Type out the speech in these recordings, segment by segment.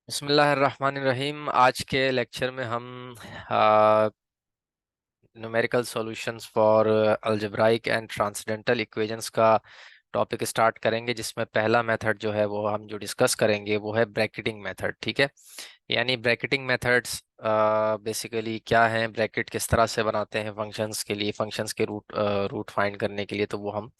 बिस्मिल्लाहिर्रहमानिर्रहीम। आज के लेक्चर में हम numerical solutions for algebraic and transcendental equations का टॉपिक स्टार्ट करेंगे, जिसमें पहला मेथड जो है वो हम जो डिस्कस करेंगे वो है ब्रैकेटिंग मेथड। ठीक है, यानी ब्रैकेटिंग मेथड्स बेसिकली क्या हैं, ब्रैकेट किस तरह से बनाते हैं फंक्शंस के लिए, फंक्शंस के रूट फाइंड करने के लिए, तो वो हम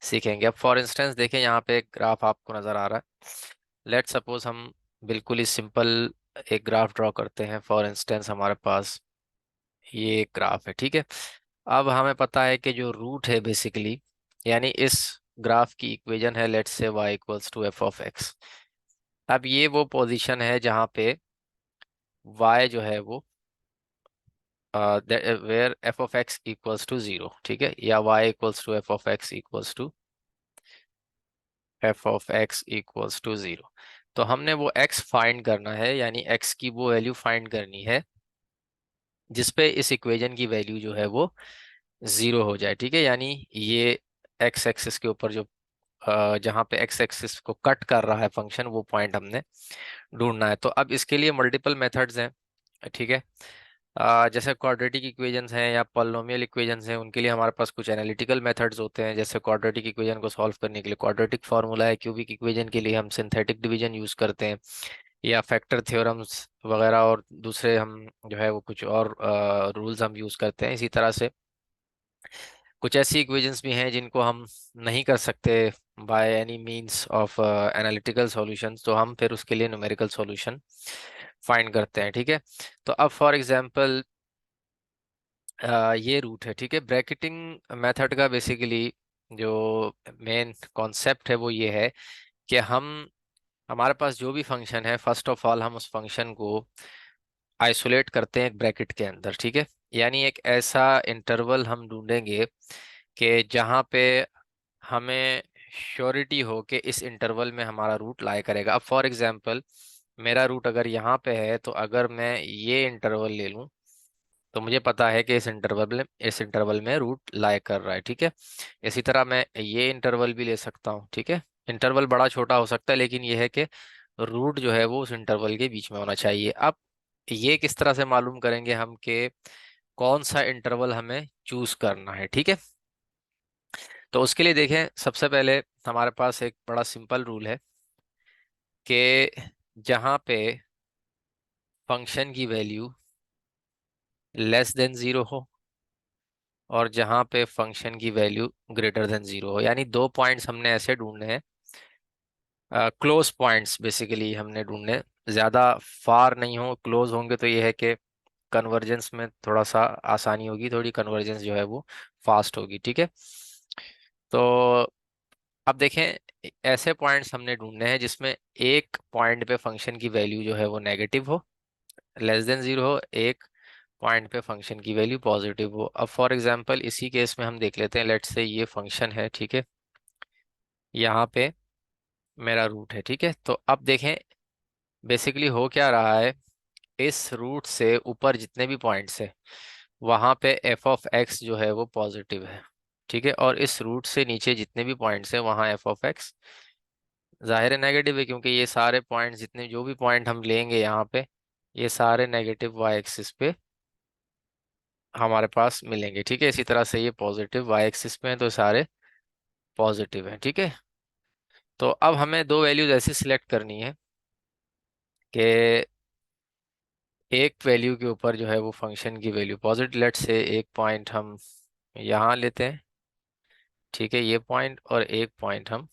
सीखेंगे। अब फॉर इंस्टेंस देखें, यहाँ पे एक ग्राफ आपको नज़र आ रहा है। लेट सपोज हम बिल्कुल ही सिंपल एक ग्राफ ड्रॉ करते हैं। फॉर इंस्टेंस हमारे पास ये एक ग्राफ है। ठीक है, अब हमें पता है कि जो रूट है बेसिकली, यानी इस ग्राफ की इक्वेशन है let's say y equals to F of X. अब ये वो पोजीशन है जहाँ पे y जो है वो where F of X equals to zero. ठीक है, या y equals to F of X equals to F of X equals to zero. तो हमने वो x फाइंड करना है, यानी x की वो वैल्यू फाइंड करनी है जिसपे इस इक्वेशन की वैल्यू जो है वो जीरो हो जाए। ठीक है, यानी ये x एक्सिस के ऊपर जो जहाँ पे x एक्सिस को कट कर रहा है फंक्शन, वो पॉइंट हमने ढूंढना है। तो अब इसके लिए मल्टीपल मेथड्स हैं। ठीक है, जैसे क्वाड्रेटिक इक्वेशंस हैं या पॉलिनोमियल इक्वेशंस हैं, उनके लिए हमारे पास कुछ एनालिटिकल मेथड्स होते हैं। जैसे क्वाड्रेटिक इक्वेशन को सॉल्व करने के लिए क्वाड्रेटिक फार्मूला है, क्यूबिक इक्वेशन के लिए हम सिंथेटिक डिवीजन यूज करते हैं, या फैक्टर थ्योरम्स वगैरह, और दूसरे हम जो है वो कुछ और रूल्स हम यूज करते हैं। इसी तरह से कुछ ऐसी इक्वेशंस भी हैं जिनको हम नहीं कर सकते by any means of analytical solutions, तो हम फिर उसके लिए न्यूमेरिकल सॉल्यूशन फाइंड करते हैं। ठीक है, तो अब फॉर एग्जांपल ये रूट है। ठीक है, ब्रैकेटिंग मेथड का बेसिकली जो मेन कॉन्सेप्ट है वो ये है कि हमारे पास जो भी फंक्शन है, फर्स्ट ऑफ ऑल हम उस फंक्शन को आइसोलेट करते हैं एक ब्रैकेट के अंदर। ठीक है, यानी एक ऐसा इंटरवल हम ढूंढेंगे कि जहाँ पे हमें श्योरिटी हो कि इस इंटरवल में हमारा रूट लाई करेगा। अब फॉर एग्जांपल मेरा रूट अगर यहाँ पे है, तो अगर मैं ये इंटरवल ले लूँ तो मुझे पता है कि इस इंटरवल में रूट लाई कर रहा है। ठीक है, इसी तरह मैं ये इंटरवल भी ले सकता हूँ। ठीक है, इंटरवल बड़ा छोटा हो सकता है, लेकिन ये है कि रूट जो है वो उस इंटरवल के बीच में होना चाहिए। अब ये किस तरह से मालूम करेंगे हम कि कौन सा इंटरवल हमें चूज करना है। ठीक है, तो उसके लिए देखें, सबसे पहले हमारे पास एक बड़ा सिंपल रूल है कि जहाँ पे फंक्शन की वैल्यू लेस देन जीरो हो और जहाँ पे फंक्शन की वैल्यू ग्रेटर देन जीरो हो, यानी दो पॉइंट्स हमने ऐसे ढूंढने हैं, क्लोज पॉइंट्स बेसिकली हमने ढूंढने, ज़्यादा फार नहीं हो, क्लोज होंगे तो ये है कि कन्वर्जेंस में थोड़ा सा आसानी होगी, थोड़ी कन्वर्जेंस जो है वो फास्ट होगी। ठीक है, तो अब देखें, ऐसे पॉइंट्स हमने ढूंढने हैं जिसमें एक पॉइंट पे फंक्शन की वैल्यू जो है वो नेगेटिव हो, लेस देन जीरो हो, एक पॉइंट पे फंक्शन की वैल्यू पॉजिटिव हो। अब फॉर एग्जांपल इसी केस में हम देख लेते हैं, लेट्स से ये फंक्शन है। ठीक है, यहाँ पे मेरा रूट है। ठीक है, तो अब देखें बेसिकली हो क्या रहा है, इस रूट से ऊपर जितने भी पॉइंट्स है वहां पे एफ ऑफ एक्स जो है वो पॉजिटिव है। ठीक है, और इस रूट से नीचे जितने भी पॉइंट्स है वहां एफ ऑफ एक्स जाहिर है नेगेटिव है, क्योंकि ये सारे पॉइंट्स, जितने जो भी पॉइंट हम लेंगे यहाँ पे, ये सारे नेगेटिव वाई एक्सिस पे हमारे पास मिलेंगे। ठीक है, इसी तरह से ये पॉजिटिव वाई एक्सिस पे हैं तो सारे पॉजिटिव हैं। ठीक है, तो अब हमें दो वैल्यूज ऐसी सिलेक्ट करनी है कि एक वैल्यू के ऊपर जो है वो फंक्शन की वैल्यू पॉजिटिव, लेट से एक पॉइंट हम यहाँ लेते हैं। ठीक है, ये पॉइंट, और एक पॉइंट हम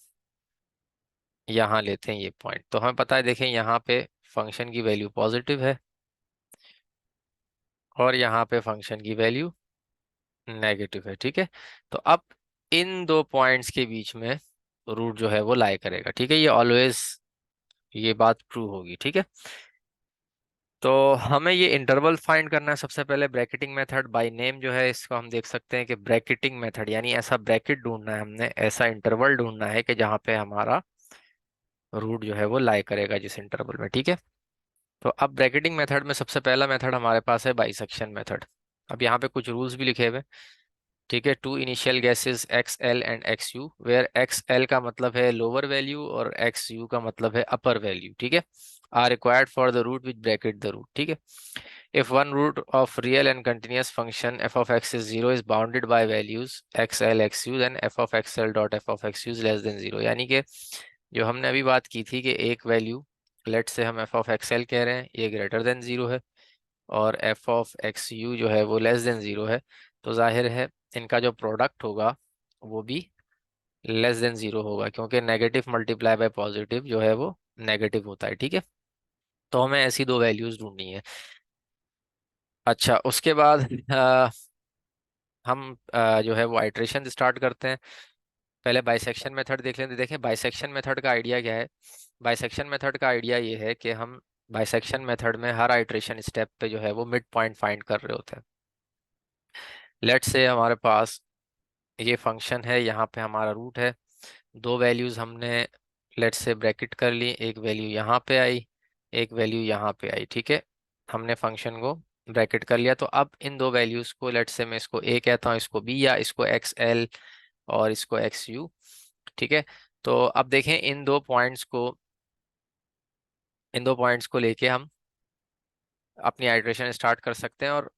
यहाँ लेते हैं, ये पॉइंट। तो हमें पता है, देखें यहाँ पे फंक्शन की वैल्यू पॉजिटिव है और यहाँ पे फंक्शन की वैल्यू नेगेटिव है। ठीक है, तो अब इन दो पॉइंट्स के बीच में रूट जो है वो लाई करेगा। ठीक है, ये ऑलवेज ये बात ट्रू होगी। ठीक है, तो हमें ये इंटरवल फाइंड करना है। सबसे पहले ब्रैकेटिंग मेथड बाय नेम जो है इसको हम देख सकते हैं कि ब्रैकेटिंग मेथड, यानी ऐसा ब्रैकेट ढूंढना है हमने, ऐसा इंटरवल ढूंढना है कि जहाँ पे हमारा रूट जो है वो लाई करेगा जिस इंटरवल में। ठीक है, तो अब ब्रैकेटिंग मेथड में सबसे पहला मेथड हमारे पास है बाइसेक्शन मेथड। अब यहाँ पे कुछ रूल्स भी लिखे हुए हैं। ठीक है, two initial guesses X L and X U, where X L का मतलब है लोअर वैल्यू और एक्स यू का मतलब है अपर वैल्यू, ठीक है, are required for the root which bracket the root, ठीक है। If one root of real and continuous function F of X is zero is bounded by values X L X U, then F of X L dot F of X you is less than zero. यानी कि जो हमने अभी बात की थी कि एक वैल्यू, लेट से हम एफ ऑफ एक्स एल कह रहे हैं, ये ग्रेटर देन जीरो है, और एफ ऑफ एक्स यू जो है वो लेस देन जीरो है, तो जाहिर है इनका जो प्रोडक्ट होगा वो भी लेस देन जीरो होगा, क्योंकि नेगेटिव मल्टीप्लाई बाय पॉजिटिव जो है वो नेगेटिव होता है, ठीक है। तो हमें ऐसी दो वैल्यूज ढूंढनी है। अच्छा, उसके बाद हम जो है वो आइट्रेशन स्टार्ट करते हैं। पहले बाइसेक्शन मेथड देख लेते, देखें बाइसेक्शन मेथड का आइडिया क्या है। बाइसेक्शन मेथड का आइडिया ये है कि हम बाइसेक्शन मेथड में हर आइट्रेशन स्टेप पे जो है वो मिड पॉइंट फाइंड कर रहे होते हैं। लेट से हमारे पास ये फंक्शन है, यहाँ पे हमारा रूट है, दो वैल्यूज हमने लेट से ब्रैकेट कर ली, एक वैल्यू यहाँ पे आई, एक वैल्यू यहाँ पे आई, ठीक है, हमने फंक्शन को ब्रैकेट कर लिया। तो अब इन दो वैल्यूज को लेट से मैं इसको ए कहता हूँ, इसको बी, या इसको एक्स एल और इसको एक्स यू, ठीक है। तो अब देखें इन दो पॉइंट्स को लेके हम अपनी आइट्रेशन स्टार्ट कर सकते हैं और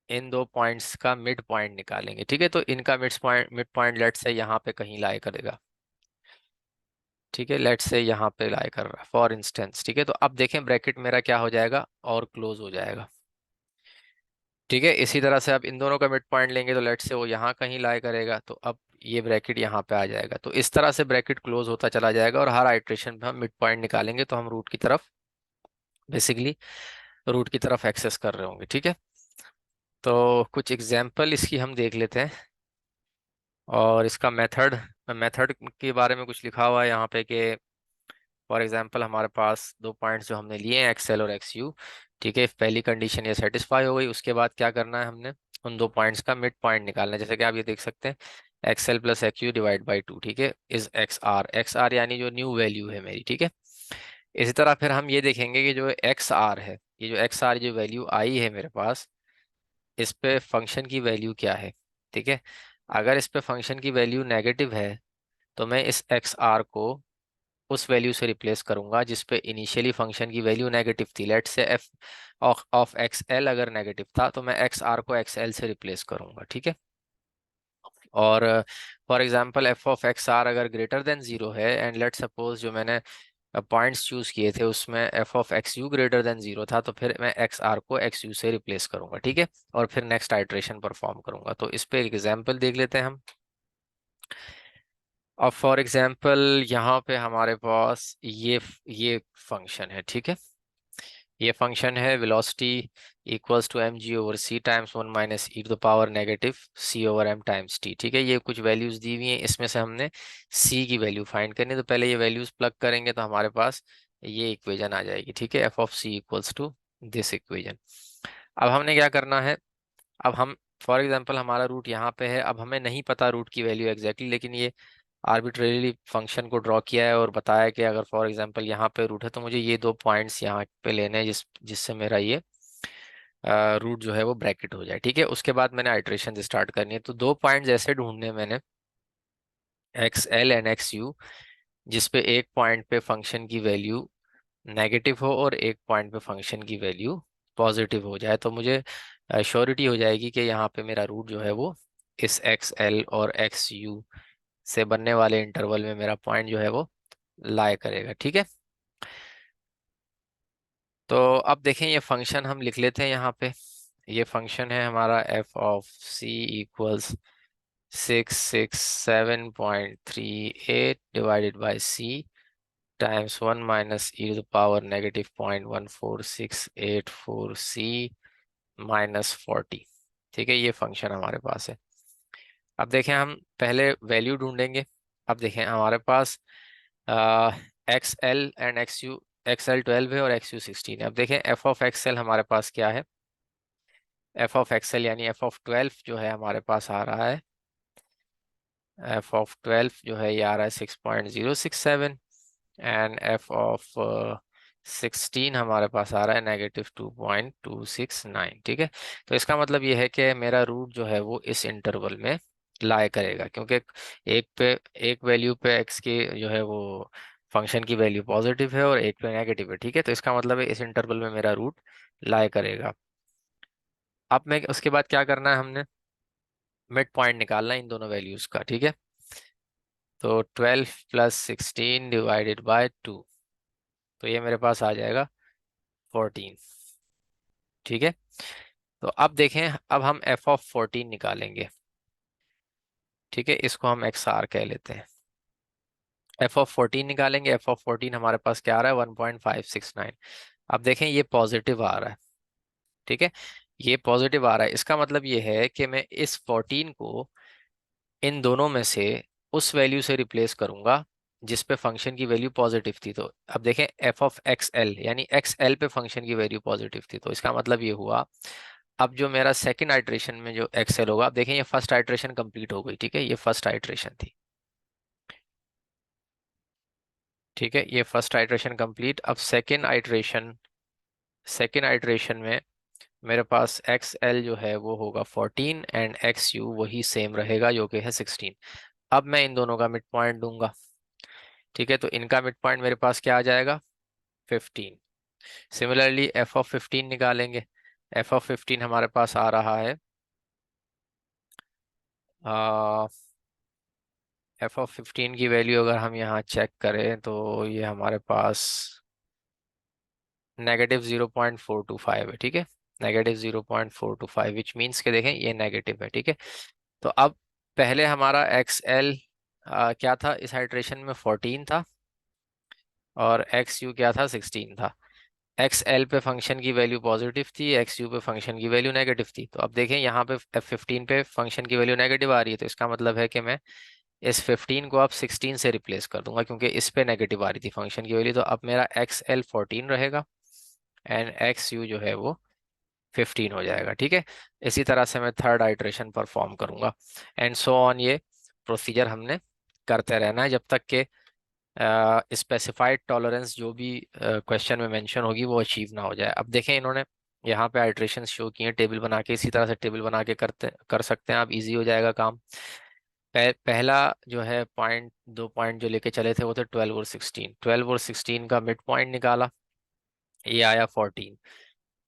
इन दो पॉइंट्स का मिड पॉइंट निकालेंगे, ठीक है। तो इनका मिड पॉइंट लेट से यहाँ पे कहीं लाई करेगा, ठीक है, लेट से यहाँ पे लाई कर रहा है फॉर इंस्टेंस, ठीक है। तो अब देखें ब्रैकेट मेरा क्या हो जाएगा, और क्लोज हो जाएगा, ठीक है। इसी तरह से अब इन दोनों का मिड पॉइंट लेंगे तो लेट से वो यहाँ कहीं लाई करेगा, तो अब ये ब्रैकेट यहाँ पे आ जाएगा। तो इस तरह से ब्रैकेट क्लोज होता चला जाएगा और हर आइट्रेशन पे हम मिड पॉइंट निकालेंगे तो हम रूट की तरफ, बेसिकली रूट की तरफ एक्सेस कर रहे होंगे, ठीक है। तो कुछ एग्जाम्पल इसकी हम देख लेते हैं, और इसका मेथड मेथड के बारे में कुछ लिखा हुआ है यहाँ पे कि फॉर एग्जांपल हमारे पास दो पॉइंट्स जो हमने लिए हैं एक्स एल और एक्स यू, ठीक है, पहली कंडीशन ये सेटिस्फाई हो गई, उसके बाद क्या करना है, हमने उन दो पॉइंट्स का मिड पॉइंट निकालना है। जैसे कि आप ये देख सकते हैं, x L plus x you divide by two, ठीक है, इज एक्स आर यानी जो न्यू वैल्यू है मेरी, ठीक है। इसी तरह फिर हम ये देखेंगे कि जो एक्स आर है, ये जो एक्स आर जो वैल्यू आई है मेरे पास, इस पे फंक्शन की वैल्यू क्या है, ठीक है। अगर इस पे फंक्शन की वैल्यू नेगेटिव है तो मैं इस एक्स आर को उस वैल्यू से रिप्लेस करूंगा जिस पे इनिशियली फंक्शन की वैल्यू नेगेटिव थी। Let say F of X L अगर नेगेटिव था तो मैं एक्स आर को एक्स एल से रिप्लेस करूंगा, ठीक है। और for example F of X R अगर ग्रेटर देन जीरो है, एंड लेट सपोज जो मैंने पॉइंट्स चूज किए थे उसमें F of X U greater than zero था, तो फिर मैं एक्स आर को एक्स यू से रिप्लेस करूंगा, ठीक है, और फिर नेक्स्ट आइट्रेशन परफॉर्म करूंगा। तो इस पे एक एग्जांपल देख लेते हैं हम। अब फॉर एग्जांपल यहाँ पे हमारे पास ये फंक्शन है, ठीक है, ये फंक्शन है velocity equals to M G over C times one minus E to the power negative C over M times T, ठीक है। ये कुछ वैल्यूज दी हुई हैं, इसमें से हमने सी की वैल्यू फाइंड करनी है। तो पहले ये वैल्यूज प्लग करेंगे तो हमारे पास ये इक्वेशन आ जाएगी, ठीक है, F of C equals to this equation. अब हमने क्या करना है, अब हम फॉर एग्जांपल हमारा रूट यहाँ पे है, अब हमें नहीं पता रूट की वैल्यू एग्जैक्टली, लेकिन ये आर्बिट्रेरीली फंक्शन को ड्रॉ किया है और बताया कि अगर फॉर एग्जांपल यहाँ पे रूट है तो मुझे ये दो पॉइंट्स यहाँ पे लेने हैं जिससे मेरा ये रूट जो है वो ब्रैकेट हो जाए, ठीक है। उसके बाद मैंने आइट्रेशन स्टार्ट करनी है। तो दो पॉइंट्स ऐसे ढूंढने हैं मैंने, x L and X you, जिसपे एक पॉइंट पे फंक्शन की वैल्यू नेगेटिव हो और एक पॉइंट पे फंक्शन की वैल्यू पॉजिटिव हो जाए, तो मुझे श्योरिटी हो जाएगी कि यहाँ पे मेरा रूट जो है वो इस एक्स एल और एक्स यू से बनने वाले इंटरवल में मेरा पॉइंट जो है वो लाई करेगा, ठीक है। तो अब देखें ये फंक्शन हम लिख लेते हैं यहाँ पे। ये फंक्शन है हमारा F of C equals 667.38 divided by C times one minus E to the power negative 0.14684 C minus 40, ठीक है, ये फंक्शन हमारे पास है। अब देखें हम पहले वैल्यू ढूंढेंगे। अब देखें हमारे पास X L and X U, X L 12 है और एक्स यू 16 है। अब देखें एफ ऑफ एक्स एल हमारे पास क्या है, एफ ऑफ एक्स एल यानी एफ ऑफ 12 जो है हमारे पास आ रहा है, एफ ऑफ 12 जो है ये आ रहा है 6.067, एंड एफ ऑफ 16 हमारे पास आ रहा है -2.269, ठीक है। तो इसका मतलब ये है कि मेरा रूट जो है वो इस इंटरवल में लाए करेगा, क्योंकि एक वैल्यू पे एक्स की जो है वो फंक्शन की वैल्यू पॉजिटिव है और एक पे नेगेटिव है, ठीक है। तो इसका मतलब है इस इंटरवल में मेरा रूट लाए करेगा। अब मैं उसके बाद क्या करना है, हमने मिड पॉइंट निकालना है इन दोनों वैल्यूज का, ठीक है। तो 12 + 16 डिवाइडेड बाय 2, तो ये मेरे पास आ जाएगा 14, ठीक है। तो अब देखें, अब हम f(14) निकालेंगे, ठीक है। इसको हम XR कह लेते हैं। f(14) निकालेंगे। f(14) हमारे पास क्या आ रहा है, 1.569। अब देखें ये पॉजिटिव आ रहा है, ठीक है। ये पॉजिटिव आ रहा है, इसका मतलब ये है कि मैं इस 14 को इन दोनों में से उस वैल्यू से रिप्लेस करूंगा जिस पे फंक्शन की वैल्यू पॉजिटिव थी। तो अब देखें f(xl) यानी xl पे फंक्शन की वैल्यू पॉजिटिव थी, तो इसका मतलब ये हुआ, अब जो मेरा सेकंड आइट्रेशन में जो xl होगा, अब देखें ये फर्स्ट आइट्रेशन कंप्लीट हो गई, ठीक है। ये फर्स्ट आइट्रेशन थी, ठीक है। ये फर्स्ट आइट्रेशन कंप्लीट। अब सेकंड आइट्रेशन में मेरे पास XL जो है वो होगा 14 एंड XU वही सेम रहेगा जो कि है 16। अब मैं इन दोनों का मिड पॉइंट दूंगा, ठीक है। तो इनका मिड पॉइंट मेरे पास क्या आ जाएगा, 15। सिमिलरली f(15) निकालेंगे। f(15) हमारे पास आ रहा है, f(15) की वैल्यू अगर हम यहाँ चेक करें तो ये हमारे पास -0.425 है, ठीक है। -0.425 विच मीन्स के देखें ये नेगेटिव है, ठीक है। तो अब पहले हमारा XL क्या था, इस हाइड्रेशन में 14 था और XU क्या था, 16 था। XL पे फंक्शन की वैल्यू पॉजिटिव थी, XU पे फंक्शन की वैल्यू नेगेटिव थी। तो अब देखें यहाँ पे F15 पे फंक्शन की वैल्यू नेगेटिव आ रही है, तो इसका मतलब है कि मैं इस 15 को अब 16 से रिप्लेस कर दूंगा, क्योंकि इस पे नेगेटिव आ रही थी फंक्शन की वैल्यू। तो अब मेरा XL 14 रहेगा एंड XU जो है वो 15 हो जाएगा, ठीक है। इसी तरह से मैं थर्ड आइट्रेशन परफॉर्म करूंगा एंड सो ऑन। ये प्रोसीजर हमने करते रहना है जब तक कि स्पेसिफाइड टॉलरेंस जो भी क्वेश्चन में मेंशन होगी वो अचीव ना हो जाए। अब देखें, इन्होंने यहाँ पे आइट्रेशन शो किए हैं टेबल बना के, इसी तरह से टेबल बना के कर सकते हैं आप, इजी हो जाएगा काम। पहला जो है पॉइंट, 2 पॉइंट जो लेके चले थे वो थे 12 और 16 का मिड पॉइंट निकाला, ये आया 14,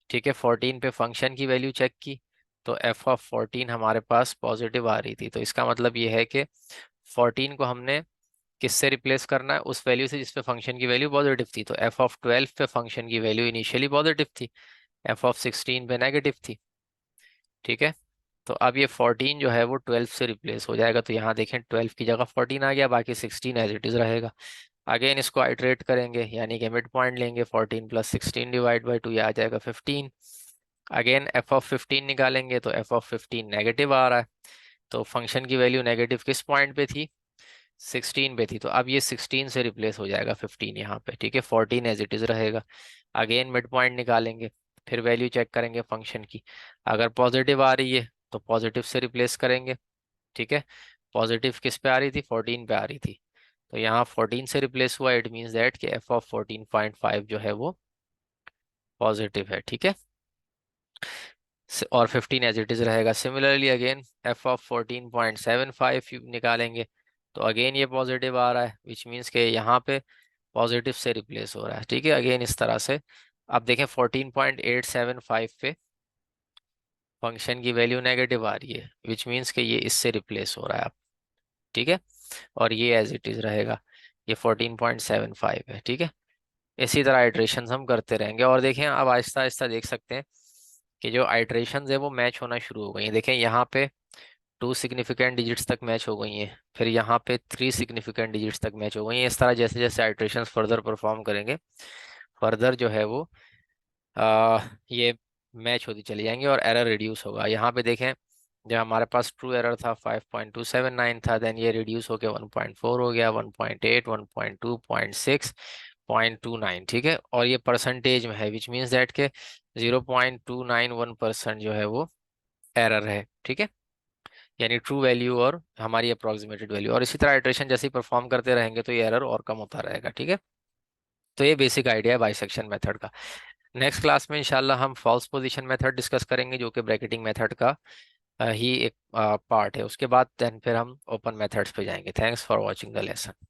ठीक है। 14 पे फंक्शन की वैल्यू चेक की तो f(14) हमारे पास पॉजिटिव आ रही थी, तो इसका मतलब ये है कि 14 को हमने किससे रिप्लेस करना है, उस वैल्यू से जिस पे फंक्शन की वैल्यू पॉजिटिव थी। तो f(12) पे फंक्शन की वैल्यू इनिशियली पॉजिटिव थी, f(16) पे नेगेटिव थी, ठीक है। तो अब ये 14 जो है वो 12 से रिप्लेस हो जाएगा, तो यहाँ देखें 12 की जगह 14 आ गया, बाकी 16 एज इट इज रहेगा। अगेन इसको आइट्रेट करेंगे, यानी कि मिड पॉइंट लेंगे, 14 + 16 डिवाइड बाई 2, ये आ जाएगा 15। अगेन f(15) निकालेंगे तो f(15) नेगेटिव आ रहा है, तो फंक्शन की वैल्यू नेगेटिव किस पॉइंट पे थी, 16 पे थी। तो अब ये 16 से रिप्लेस हो जाएगा 15 यहाँ पे, ठीक है। 14 एज इट इज रहेगा। अगेन मिड पॉइंट निकालेंगे, फिर वैल्यू चेक करेंगे फंक्शन की, अगर पॉजिटिव आ रही है तो पॉजिटिव से रिप्लेस करेंगे, ठीक है। पॉजिटिव किस पे आ रही थी, 14 पे आ रही थी, तो यहाँ 14 से रिप्लेस हुआ, इट मीन्स दैट कि f(14.5) जो है वो पॉजिटिव है, ठीक है। और 15 एज इट इज रहेगा। सिमिलरली अगेन f(14.75) निकालेंगे तो अगेन ये पॉजिटिव आ रहा है, विच मीन्स के यहाँ पे पॉजिटिव से रिप्लेस हो रहा है, ठीक है। अगेन इस तरह से अब देखें 14.875 पे फंक्शन की वैल्यू नेगेटिव आ रही है, विच मीन्स के ये इससे रिप्लेस हो रहा है अब, ठीक है। और ये एज इट इज रहेगा, ये 14.75 है, ठीक है। इसी तरह आइट्रेशन हम करते रहेंगे और देखें अब आहिस्ता आहिस्ता देख सकते हैं कि जो आइट्रेशन है वो मैच होना शुरू हो गई हैं। देखें यहाँ पे 2 सिग्निफिकेंट डिजिट्स तक मैच हो गई हैं, फिर यहाँ पे 3 सिग्निफिकेंट डिजिट्स तक मैच हो गई हैं। इस तरह जैसे जैसे आइट्रेशन फर्दर परफॉर्म करेंगे, फर्दर जो है वो ये मैच होती चली जाएंगी और एरर रिड्यूस होगा। यहाँ पे देखें, जब हमारे पास ट्रू एरर था 5.279 था, देन ये रिड्यूस होकर 1.4 हो गया, 1.8, 1.2, 0.6, 0.29, ठीक है। और ये परसेंटेज में है, विच मीन्स दैट के 0.291% जो है वो एरर है, ठीक है। यानी ट्रू वैल्यू और हमारी अप्रोक्सीमेटेड वैल्यू, और इसी तरह इटरेशन जैसे ही परफॉर्म करते रहेंगे तो ये एरर और कम होता रहेगा, ठीक है। तो ये बेसिक आइडिया है बाइसेक्शन मेथड का। नेक्स्ट क्लास में इंशाल्लाह हम फॉल्स पोजीशन मेथड डिस्कस करेंगे, जो कि ब्रैकेटिंग मेथड का ही एक पार्ट है। उसके बाद देन फिर हम ओपन मेथड्स पे जाएंगे। Thanks for watching the lesson.